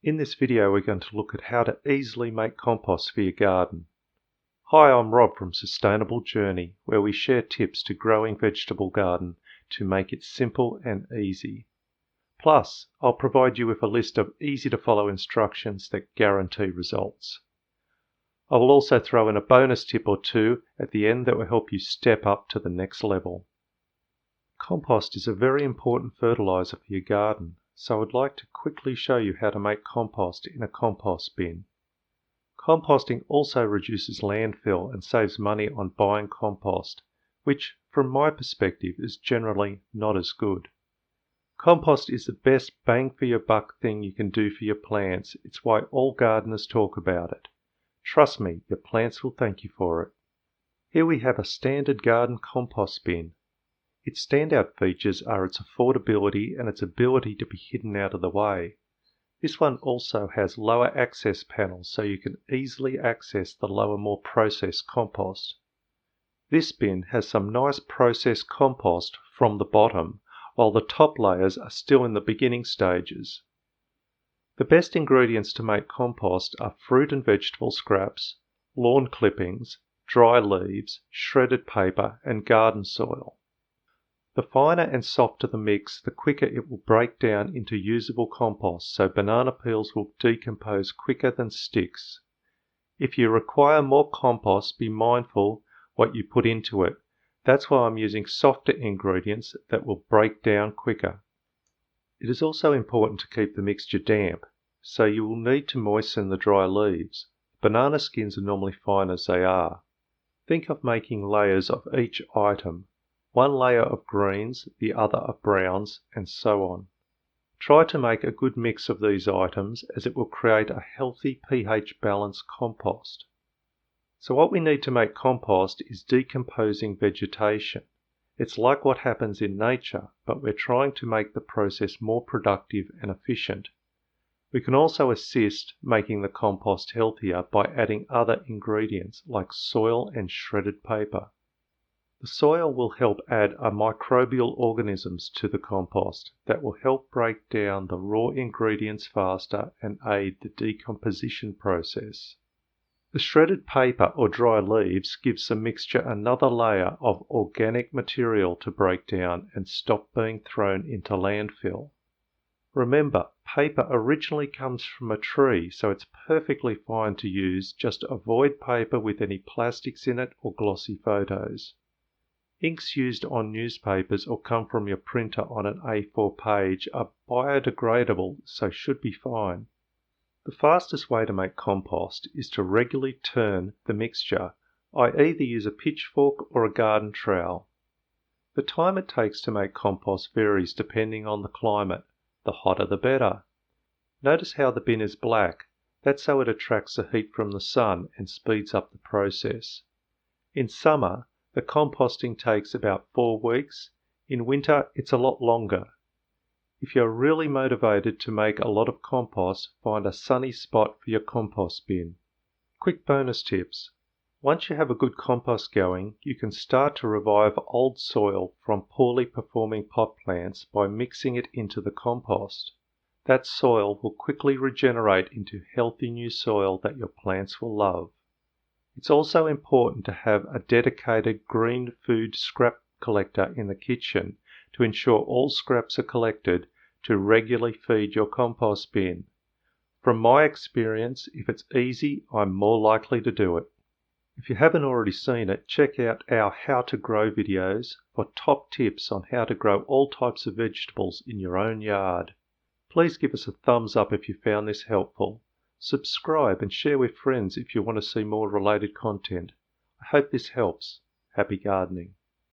In this video we're going to look at how to easily make compost for your garden. Hi, I'm Rob from Sustainable Journey, where we share tips to growing vegetable garden to make it simple and easy. Plus, I'll provide you with a list of easy to follow instructions that guarantee results. I will also throw in a bonus tip or two at the end that will help you step up to the next level. Compost is a very important fertilizer for your garden, so I would like to quickly show you how to make compost in a compost bin. Composting also reduces landfill and saves money on buying compost, which, from my perspective, is generally not as good. Compost is the best bang for your buck thing you can do for your plants. It's why all gardeners talk about it. Trust me, your plants will thank you for it. Here we have a standard garden compost bin. Its standout features are its affordability and its ability to be hidden out of the way. This one also has lower access panels so you can easily access the lower, more processed compost. This bin has some nice processed compost from the bottom, while the top layers are still in the beginning stages. The best ingredients to make compost are fruit and vegetable scraps, lawn clippings, dry leaves, shredded paper, and garden soil. The finer and softer the mix, the quicker it will break down into usable compost, so banana peels will decompose quicker than sticks. If you require more compost, be mindful what you put into it. That's why I'm using softer ingredients that will break down quicker. It is also important to keep the mixture damp, so you will need to moisten the dry leaves. Banana skins are normally fine as they are. Think of making layers of each item. One layer of greens, the other of browns, and so on. Try to make a good mix of these items as it will create a healthy pH balanced compost. So what we need to make compost is decomposing vegetation. It's like what happens in nature, but we're trying to make the process more productive and efficient. We can also assist making the compost healthier by adding other ingredients like soil and shredded paper. The soil will help add microbial organisms to the compost that will help break down the raw ingredients faster and aid the decomposition process. The shredded paper or dry leaves gives the mixture another layer of organic material to break down and stop being thrown into landfill. Remember, paper originally comes from a tree, so it's perfectly fine to use. Just avoid paper with any plastics in it or glossy photos. Inks used on newspapers or come from your printer on an A4 page are biodegradable, so should be fine. The fastest way to make compost is to regularly turn the mixture. I either use a pitchfork or a garden trowel. The time it takes to make compost varies depending on the climate. The hotter the better. Notice how the bin is black. That's so it attracts the heat from the sun and speeds up the process. In summer, the composting takes about 4 weeks. In winter, it's a lot longer. If you're really motivated to make a lot of compost, find a sunny spot for your compost bin. Quick bonus tips. Once you have a good compost going, you can start to revive old soil from poorly performing pot plants by mixing it into the compost. That soil will quickly regenerate into healthy new soil that your plants will love. It's also important to have a dedicated green food scrap collector in the kitchen to ensure all scraps are collected to regularly feed your compost bin. From my experience, if it's easy, I'm more likely to do it. If you haven't already seen it, check out our How to Grow videos for top tips on how to grow all types of vegetables in your own yard. Please give us a thumbs up if you found this helpful. Subscribe and share with friends if you want to see more related content. I hope this helps. Happy gardening.